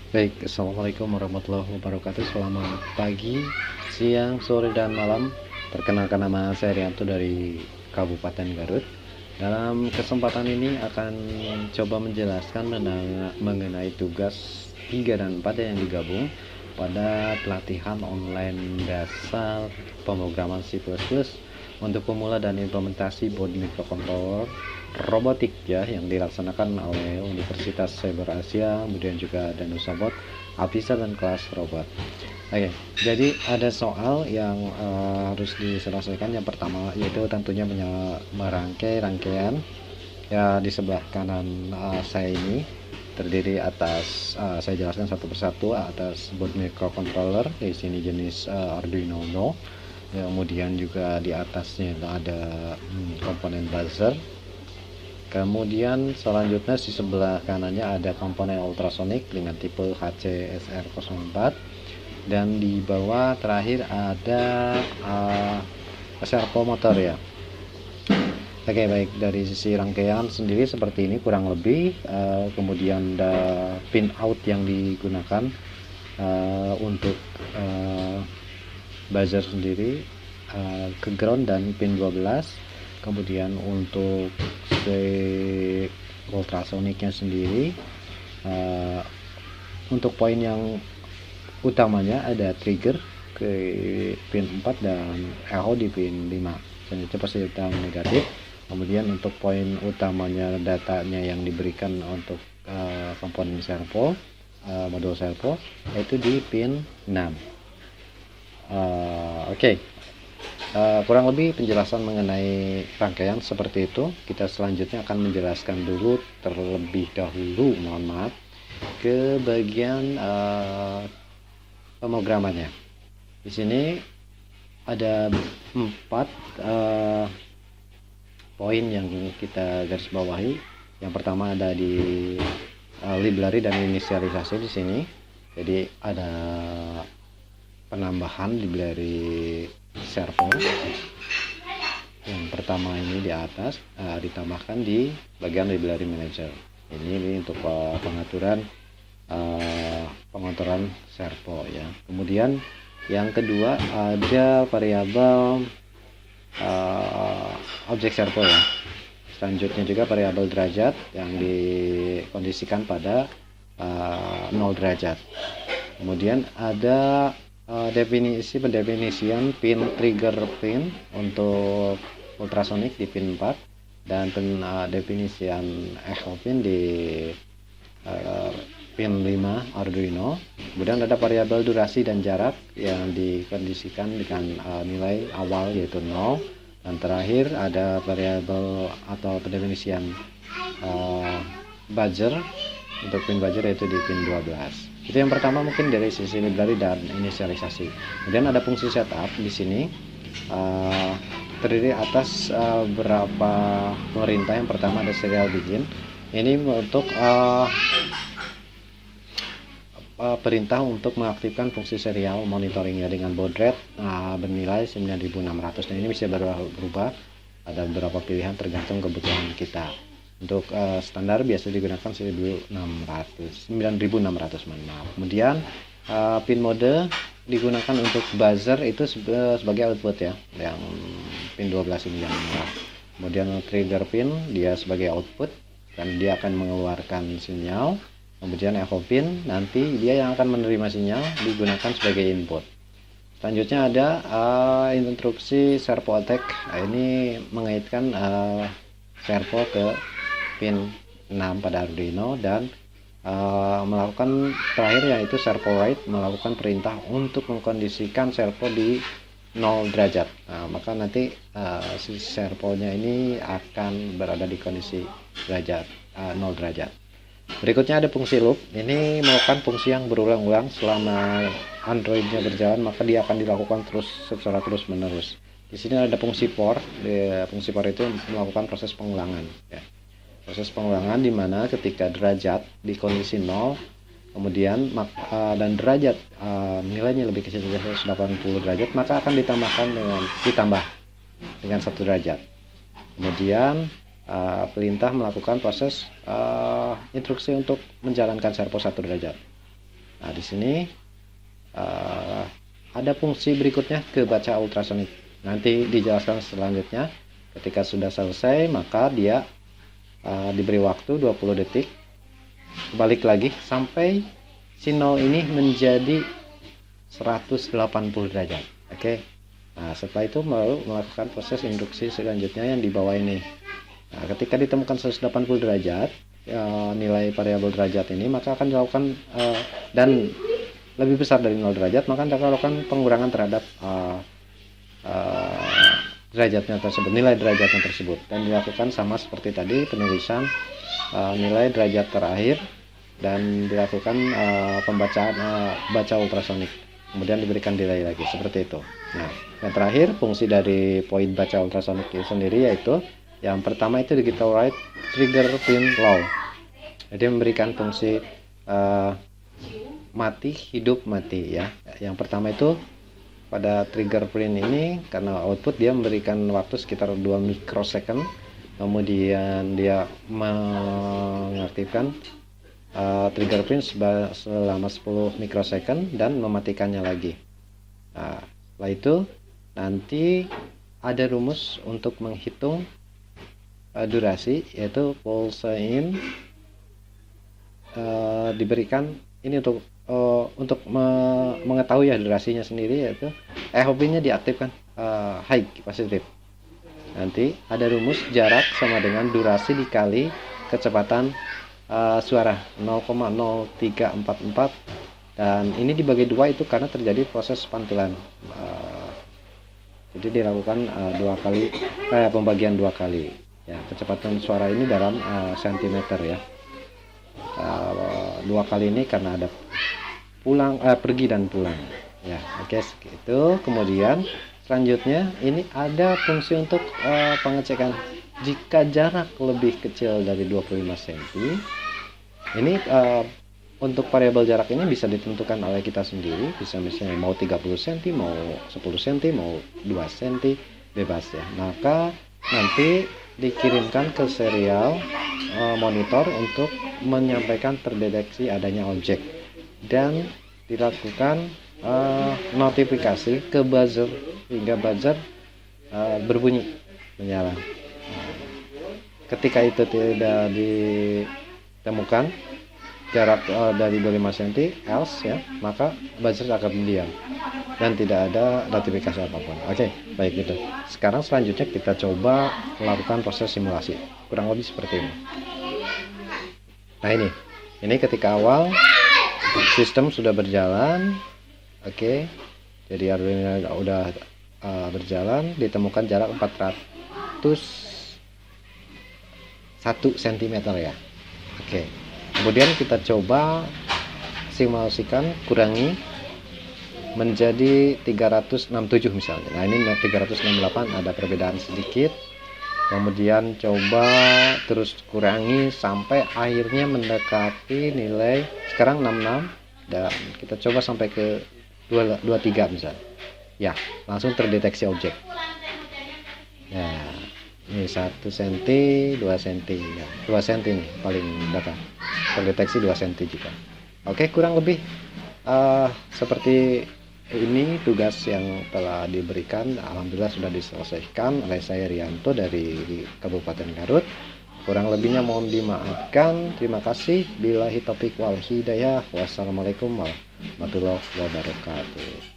Baik, Assalamualaikum warahmatullahi wabarakatuh. Selamat pagi, siang, sore, dan malam. Perkenalkan, nama saya Rianto dari Kabupaten Garut. Dalam kesempatan ini akan coba menjelaskan mengenai tugas 3 dan 4 yang digabung pada pelatihan online dasar pemrograman C++ untuk pemula dan implementasi board microcontroller robotik ya, yang dilaksanakan oleh Universitas Cyber Asia, kemudian juga Danusabot, Avisa, dan kelas robot. Oke, jadi ada soal yang harus diselesaikan. Yang pertama yaitu tentunya merangkai rangkaian ya. Di sebelah kanan saya ini terdiri atas saya jelaskan satu persatu. Atas board microcontroller, di sini jenis Arduino Uno. Kemudian juga di atasnya ada komponen buzzer. Kemudian selanjutnya di sebelah kanannya ada komponen ultrasonic dengan tipe HCSR04, dan di bawah terakhir ada servo motor ya. Oke, baik, dari sisi rangkaian sendiri seperti ini kurang lebih. Kemudian ada pin out yang digunakan untuk buzzer sendiri, ke ground dan pin 12. Kemudian untuk si ultrasonicnya sendiri, untuk poin yang utamanya ada trigger ke pin 4 dan echo di pin 5, selanjutnya positif negatif. Kemudian untuk poin utamanya datanya yang diberikan untuk komponen servo, modul servo, yaitu di pin 6. Oke. Kurang lebih penjelasan mengenai rangkaian seperti itu. Kita selanjutnya akan menjelaskan dulu terlebih dahulu, mohon maaf, ke bagian pemrogramannya. Di sini ada 4 poin yang kita garis bawahi. Yang pertama ada di library dan inisialisasi di sini. Jadi ada penambahan library servo yang pertama ini di atas, ditambahkan di bagian library manager. Ini untuk pengaturan pengontrolan servo ya. Kemudian yang kedua ada variabel objek servo ya. Selanjutnya juga variabel derajat yang dikondisikan pada 0 derajat. Kemudian ada pendefinisian pin trigger pin untuk ultrasonic di pin 4, dan pendefinisian echo pin di pin 5 Arduino. Kemudian ada variabel durasi dan jarak yang dikondisikan dengan nilai awal yaitu 0. Dan terakhir ada variabel atau pendefinisian buzzer untuk pin buzzer, yaitu di pin 12. Itu yang pertama mungkin dari sisi library dan inisialisasi. Kemudian ada fungsi setup di sini, terdiri atas beberapa perintah. Yang pertama ada serial begin. Ini untuk perintah untuk mengaktifkan fungsi serial monitoringnya dengan baud rate bernilai 9600. Dan ini bisa berubah, ada beberapa pilihan tergantung kebutuhan kita. Untuk standar biasa digunakan 9600, mohon maaf. Kemudian pin mode digunakan untuk buzzer itu sebagai output ya, yang pin 12 ini yang merah. Kemudian trigger pin dia sebagai output dan dia akan mengeluarkan sinyal. Kemudian echo pin nanti dia yang akan menerima sinyal, digunakan sebagai input. Selanjutnya ada instruksi servo attack. Ini mengaitkan servo ke pin 6 pada Arduino, dan melakukan terakhir yaitu servo write, melakukan perintah untuk mengkondisikan servo di 0 derajat. Maka nanti si servonya ini akan berada di kondisi derajat 0 derajat. Berikutnya ada fungsi loop. Ini melakukan fungsi yang berulang-ulang selama Androidnya berjalan, maka dia akan dilakukan terus secara terus menerus. Di sini ada fungsi for. Fungsi for itu melakukan proses pengulangan ya. Proses pengulangan di mana ketika derajat di kondisi 0, kemudian dan derajat nilainya lebih kecil dari 180 derajat, maka akan ditambah dengan 1 derajat. Kemudian perintah melakukan proses instruksi untuk menjalankan servo 1 derajat. Nah, di sini ada fungsi berikutnya ke baca ultrasonik. Nanti dijelaskan selanjutnya. Ketika sudah selesai, maka dia diberi waktu 20 detik. Balik lagi sampai si nol ini menjadi 180 derajat. Oke. Nah, setelah itu baru melakukan proses induksi selanjutnya yang di bawah ini. Nah, ketika ditemukan 180 derajat, nilai variabel derajat ini, maka akan dilakukan dan lebih besar dari 0 derajat, maka akan dilakukan pengurangan terhadap derajatnya tersebut, nilai derajatnya tersebut, dan dilakukan sama seperti tadi penulisan nilai derajat terakhir dan dilakukan pembacaan baca ultrasonik, kemudian diberikan delay lagi seperti itu. Nah, yang terakhir fungsi dari poin baca ultrasonik itu sendiri yaitu yang pertama itu digital write trigger pin low. Jadi memberikan fungsi mati, hidup, mati ya. Yang pertama itu pada trigger print ini karena output dia memberikan waktu sekitar 2 mikrosecond, kemudian dia mengaktifkan trigger print selama 10 mikrosecond dan mematikannya lagi. Nah, setelah itu nanti ada rumus untuk menghitung durasi, yaitu pulse in diberikan ini untuk mengetahui ya durasinya sendiri, yaitu HOV-nya diaktifkan high positif. Nanti ada rumus jarak sama dengan durasi dikali kecepatan suara 0,0344, dan ini dibagi dua itu karena terjadi proses pantulan. Jadi dilakukan pembagian dua kali ya. Kecepatan suara ini dalam sentimeter ya. Dua kali ini karena ada pergi dan pulang ya. Oke, segitu. Kemudian selanjutnya ini ada fungsi untuk pengecekan jika jarak lebih kecil dari 25 cm. Ini untuk variabel jarak ini bisa ditentukan oleh kita sendiri, bisa misalnya mau 30 cm, mau 10 cm, mau 2 cm, bebas ya. Maka nanti dikirimkan ke serial monitor untuk menyampaikan terdeteksi adanya objek dan dilakukan notifikasi ke buzzer hingga buzzer berbunyi menyala. Ketika itu tidak ditemukan jarak dari 25 cm else ya, maka buzzer akan diam dan tidak ada notifikasi apapun. Oke, baik gitu. Sekarang selanjutnya kita coba melakukan proses simulasi kurang lebih seperti ini. Nah, ini ketika awal sistem sudah berjalan. Oke, jadi Arduino udah berjalan, ditemukan jarak 401 cm ya. Oke, kemudian kita coba simulasikan, kurangi menjadi 367 misalnya. Nah, ini 368 ada perbedaan sedikit. Kemudian coba terus kurangi sampai akhirnya mendekati nilai sekarang 66, dan kita coba sampai ke 23 misalnya. Ya, langsung terdeteksi objek. Ya, ini 1 cm, 2 cm ya. 2 cm nih paling dapat. Terdeteksi 2 cm juga. Oke, kurang lebih seperti ini tugas yang telah diberikan. Alhamdulillah sudah diselesaikan oleh saya, Rianto, dari Kabupaten Garut. Kurang lebihnya mohon dimaafkan. Terima kasih. Billahi taufiq wal hidayah. Wassalamualaikum warahmatullahi wabarakatuh.